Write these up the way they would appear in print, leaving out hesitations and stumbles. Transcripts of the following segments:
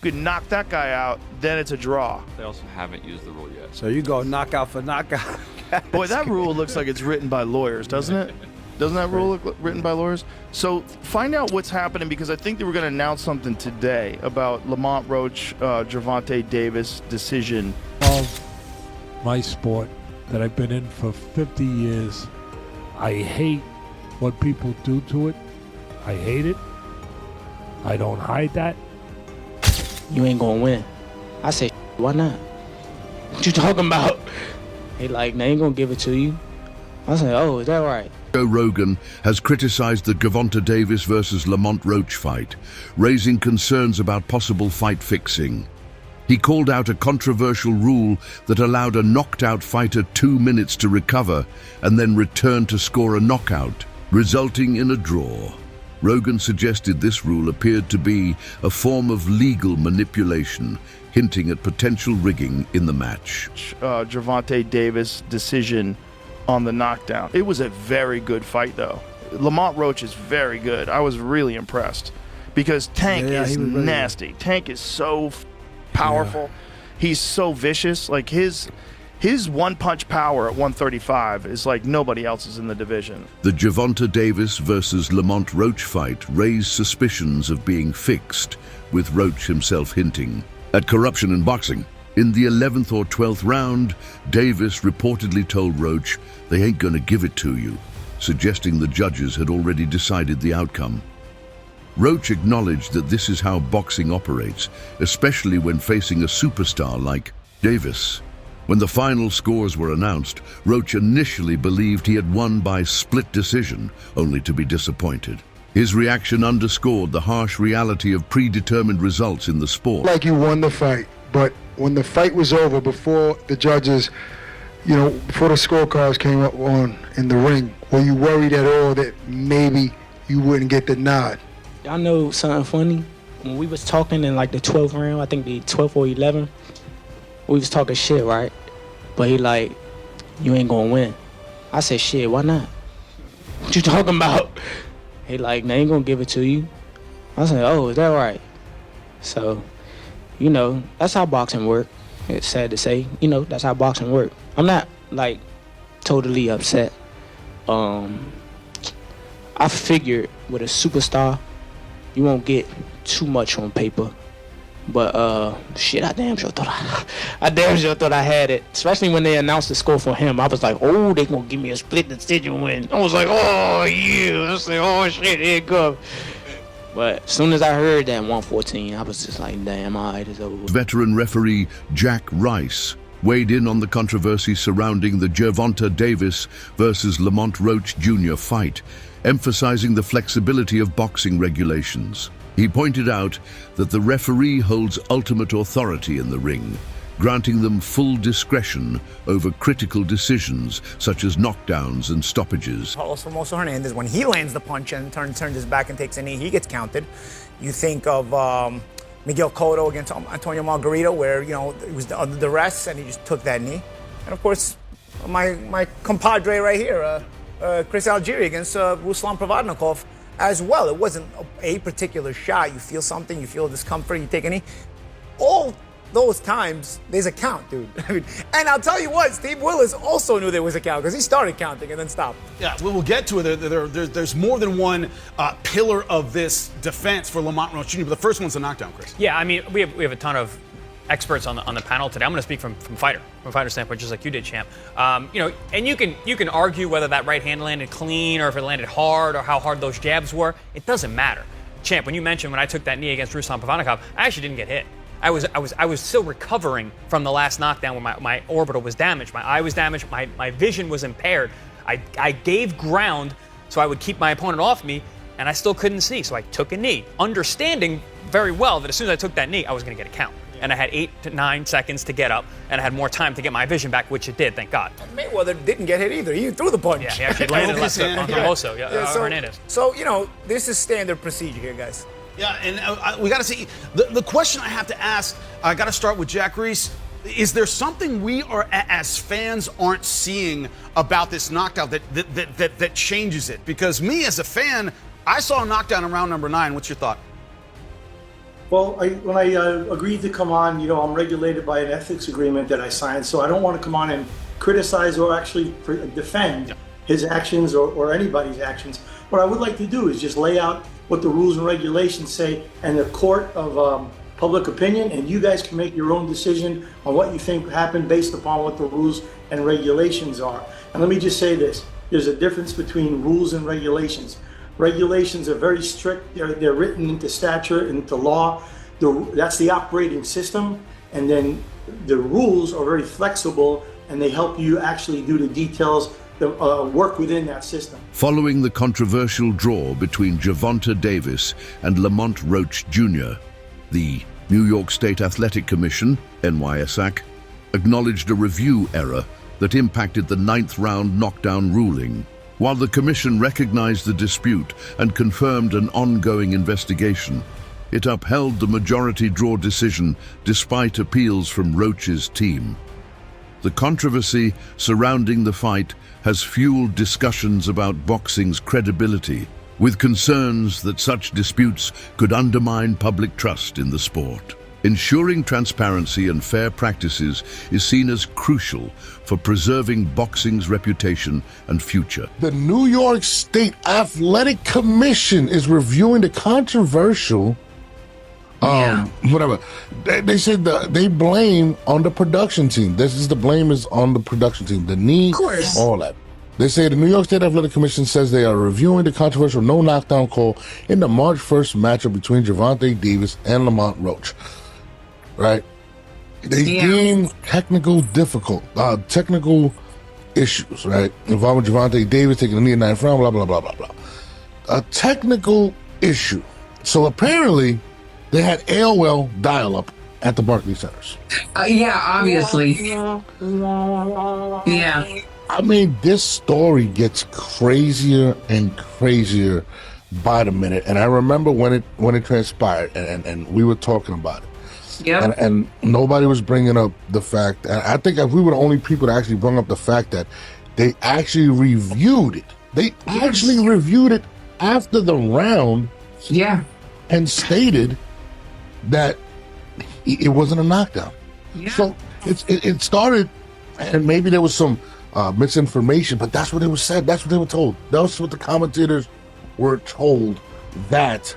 You can knock that guy out, then it's a draw. They also haven't used the rule yet. So you go knockout for knockout. Boy, that rule looks like it's written by lawyers, doesn't it? Doesn't that rule look written by lawyers? So find out what's happening, because I think they were going to announce something today about Lamont Roach, Gervonta Davis decision. Of my sport that I've been in for 50 years, I hate what people do to it. I hate it. I don't hide that. You ain't gonna win. I said, why not? What you talking about? He like, they ain't gonna give it to you. I said, oh, is that right? Joe Rogan has criticized the Gervonta Davis versus Lamont Roach fight, raising concerns about possible fight fixing. He called out a controversial rule that allowed a knocked-out fighter 2 minutes to recover and then return to score a knockout, resulting in a draw. Rogan suggested this rule appeared to be a form of legal manipulation, hinting at potential rigging in the match. Gervonta Davis decision on the knockdown. It was a very good fight, though. Lamont Roach is very good. I was really impressed because Tank is really nasty. Tank is so powerful. Yeah. He's so vicious. Like his one-punch power at 135 is like nobody else's in the division. The Gervonta Davis versus Lamont Roach fight raised suspicions of being fixed, with Roach himself hinting at corruption in boxing. In the 11th or 12th round, Davis reportedly told Roach they ain't gonna give it to you, suggesting the judges had already decided the outcome. Roach acknowledged that this is how boxing operates, especially when facing a superstar like Davis. When the final scores were announced, Roach initially believed he had won by split decision, only to be disappointed. His reaction underscored the harsh reality of predetermined results in the sport. Like you won the fight, but when the fight was over, before the judges, before the scorecards came up on in the ring, were you worried at all that maybe you wouldn't get the nod? Y'all know something funny? When we was talking in like the 12th round, I think the 12th or 11th, we was talking shit, right? But he like, you ain't gonna win. I said, shit, why not? What you talking about? He like, they ain't gonna give it to you. I said, oh, is that right? So, that's how boxing work. It's sad to say, that's how boxing work. I'm not like totally upset. I figured with a superstar, you won't get too much on paper. But shit, I damn sure thought I had it. Especially when they announced the score for him. I was like, oh, they gonna give me a split decision win. I was like, oh yeah. I said, oh shit, here it go. But as soon as I heard that 114, I was just like, damn, all right, it's over. Veteran referee Jack Rice weighed in on the controversy surrounding the Gervonta Davis versus Lamont Roach Jr. fight, emphasizing the flexibility of boxing regulations. He pointed out that the referee holds ultimate authority in the ring, granting them full discretion over critical decisions such as knockdowns and stoppages. Also Hernandez, when he lands the punch and turns his back and takes a knee, he gets counted. You think of Miguel Cotto against Antonio Margarito, where it was under duress and he just took that knee. And of course, my compadre right here, Chris Algieri against Ruslan Provodnikov as well. It wasn't a particular shot. You feel something, you feel discomfort, you take a knee. All those times, there's a count, dude. And I'll tell you what, Steve Willis also knew there was a count because he started counting and then stopped. Yeah, we'll get to it. There's more than one pillar of this defense for Lamont Roach Jr., but the first one's the knockdown, Chris. Yeah, I mean, we have a ton of experts on the panel today. I'm going to speak from a fighter standpoint, just like you did, Champ. And you can argue whether that right hand landed clean or if it landed hard or how hard those jabs were. It doesn't matter. Champ, when you mentioned when I took that knee against Ruslan Provodnikov, I actually didn't get hit. I was still recovering from the last knockdown where my orbital was damaged, my eye was damaged, my vision was impaired. I gave ground so I would keep my opponent off me, and I still couldn't see, so I took a knee, understanding very well that as soon as I took that knee, I was going to get a count. And I had 8 to 9 seconds to get up, and I had more time to get my vision back, which it did, thank God. Mayweather didn't get hit either. He threw the punch. Yeah, he actually landed left on Hermoso, Hernandez. So, this is standard procedure here, guys. Yeah, and we got to see, the question I have to ask, I got to start with Jack Reese. Is there something we are, as fans, aren't seeing about this knockdown that changes it? Because me, as a fan, I saw a knockdown in round number 9. What's your thought? Well, when I agreed to come on, I'm regulated by an ethics agreement that I signed, so I don't want to come on and criticize or actually defend his actions or anybody's actions. What I would like to do is just lay out what the rules and regulations say and the court of public opinion, and you guys can make your own decision on what you think happened based upon what the rules and regulations are. And let me just say this, there's a difference between rules and regulations. Regulations are very strict. They're written into statute, into law. That's the operating system. And then the rules are very flexible, and they help you actually do the details that work within that system. Following the controversial draw between Gervonta Davis and Lamont Roach Jr., the New York State Athletic Commission, NYSAC, acknowledged a review error that impacted the 9th round knockdown ruling. While the commission recognized the dispute and confirmed an ongoing investigation, it upheld the majority draw decision despite appeals from Roach's team. The controversy surrounding the fight has fueled discussions about boxing's credibility, with concerns that such disputes could undermine public trust in the sport. Ensuring transparency and fair practices is seen as crucial for preserving boxing's reputation and future. The New York State Athletic Commission is reviewing the controversial, whatever. They said they blame on the production team. The blame is on the production team. The knee, all that. They say the New York State Athletic Commission says they are reviewing the controversial no knockdown call in the March 1st matchup between Gervonta Davis and Lamont Roach. Right? They deem technical issues, right? Involving Gervonta Davis taking a knee in the 9th round, blah, blah, blah, blah, blah. A technical issue. So apparently, they had AOL dial-up at the Barclays Centers. Obviously. I mean, this story gets crazier and crazier by the minute. And I remember when it transpired, and we were talking about it. Yep. And nobody was bringing up the fact, and I think if we were the only people that actually brought up the fact that they actually reviewed it. They actually reviewed it after the round. Yeah. And stated that it wasn't a knockdown. Yeah. So it started, and maybe there was some misinformation, but that's what it was said. That's what they were told. That's what the commentators were told, that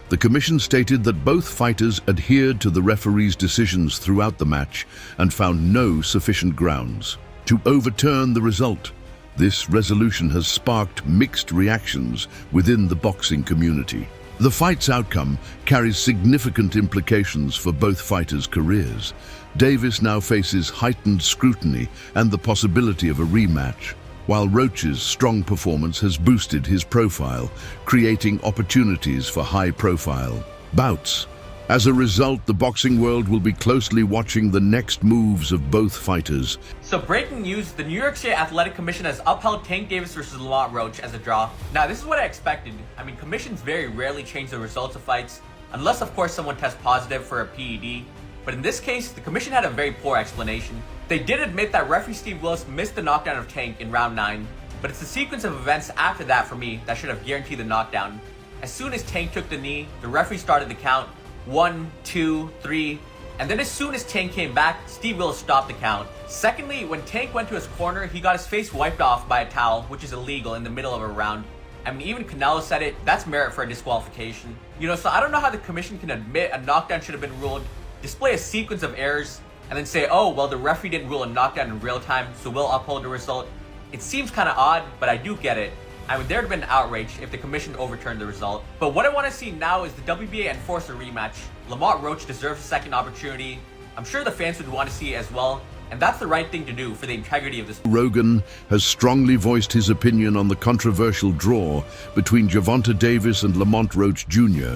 the commission stated that both fighters adhered to the referee's decisions throughout the match and found no sufficient grounds to overturn the result. This resolution has sparked mixed reactions within the boxing community. The fight's outcome carries significant implications for both fighters' careers. Davis now faces heightened scrutiny and the possibility of a rematch, while Roach's strong performance has boosted his profile, creating opportunities for high-profile bouts. As a result, the boxing world will be closely watching the next moves of both fighters. So breaking news, the New York State Athletic Commission has upheld Tank Davis versus Lamont Roach as a draw. Now, this is what I expected. I mean, commissions very rarely change the results of fights, unless of course someone tests positive for a PED. But in this case, the commission had a very poor explanation. They did admit that referee Steve Willis missed the knockdown of Tank in round 9, but it's the sequence of events after that for me that should have guaranteed the knockdown. As soon as Tank took the knee, the referee started the count, 1, 2, 3, and then as soon as Tank came back, Steve Willis stopped the count. Secondly, when Tank went to his corner, he got his face wiped off by a towel, which is illegal in the middle of a round. I mean, even Canelo said it, that's merit for a disqualification. So I don't know how the commission can admit a knockdown should have been ruled, display a sequence of errors, and then say, oh, well, the referee didn't rule a knockdown in real time, so we'll uphold the result. It seems kind of odd, but I do get it. I mean, there'd been outrage if the commission overturned the result. But what I want to see now is the WBA enforce a rematch. Lamont Roach deserves a second opportunity. I'm sure the fans would want to see it as well, and that's the right thing to do for the integrity of this. Rogan has strongly voiced his opinion on the controversial draw between Gervonta Davis and Lamont Roach Jr.,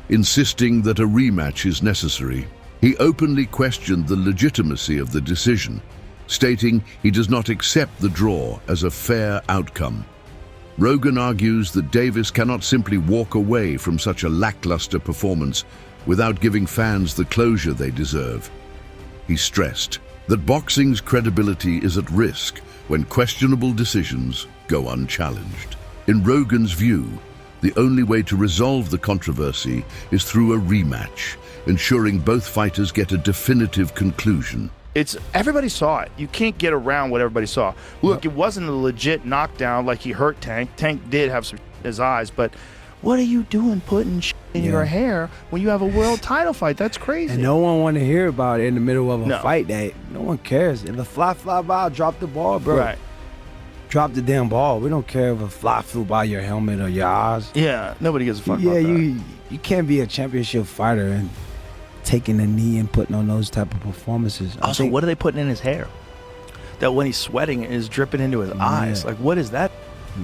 insisting that a rematch is necessary. He openly questioned the legitimacy of the decision, stating he does not accept the draw as a fair outcome. Rogan argues that Davis cannot simply walk away from such a lackluster performance without giving fans the closure they deserve. He stressed that boxing's credibility is at risk when questionable decisions go unchallenged. In Rogan's view, the only way to resolve the controversy is through a rematch, ensuring both fighters get a definitive conclusion. Everybody saw it. You can't get around what everybody saw. Look, it wasn't a legit knockdown like he hurt Tank. Tank did have some in his eyes, but what are you doing putting in your hair when you have a world title fight? That's crazy. And no one want to hear about it in the middle of a fight. That no one cares. If a fly by, drop the ball, bro. Right. Drop the damn ball. We don't care if a fly flew by your helmet or your eyes. Yeah, nobody gives a fuck about that. You can't be a championship fighter and taking a knee and putting on those type of performances. Also, what are they putting in his hair? That when he's sweating, it is dripping into his eyes. Like, what is that?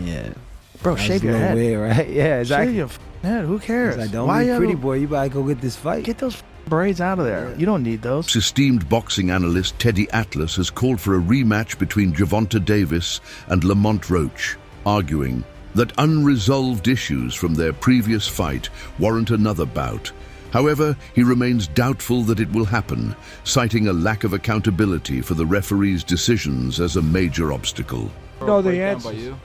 Yeah. Bro, shave your head. Weird, right? Yeah, exactly. Shave your head. Who cares? Like, don't be pretty boy. You better go get this fight. Get those braids out of there. You don't need those. Esteemed boxing analyst Teddy Atlas has called for a rematch between Gervonta Davis and Lamont Roach, arguing that unresolved issues from their previous fight warrant another bout. However, he remains doubtful that it will happen, citing a lack of accountability for the referee's decisions as a major obstacle. We know the answers.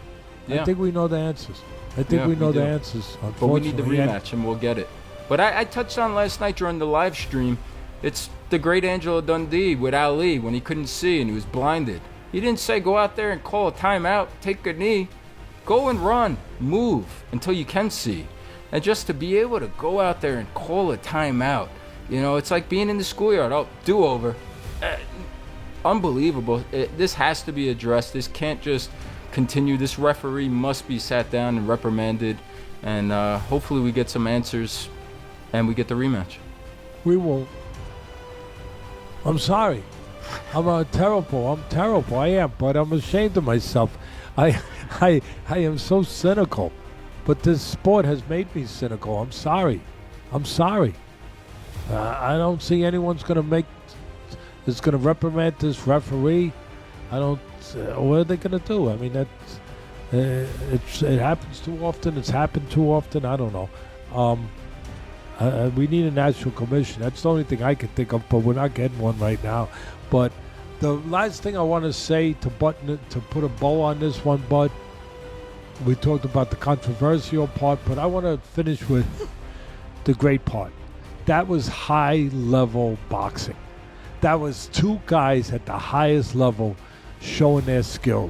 I think we know the answers. We know the answers. But we need the rematch, and we'll get it. But I touched on last night during the live stream, it's the great Angelo Dundee with Ali when he couldn't see and he was blinded. He didn't say go out there and call a timeout, take a knee. Go and run, move until you can see. And just to be able to go out there and call a timeout, it's like being in the schoolyard. Oh, do-over. Unbelievable. This has to be addressed. This can't just continue. This referee must be sat down and reprimanded. And hopefully we get some answers and we get the rematch. We won't. I'm sorry. I'm terrible. I am, but I'm ashamed of myself. I am so cynical. But this sport has made me cynical. I'm sorry. I don't see anyone's going to reprimand this referee. What are they going to do? I mean, it happens too often. It's happened too often. I don't know. We need a national commission. That's the only thing I can think of, but we're not getting one right now. But the last thing I want to say to put a bow on this one, Bud, we talked about the controversial part, but I want to finish with the great part. That was high-level boxing. That was two guys at the highest level showing their skill.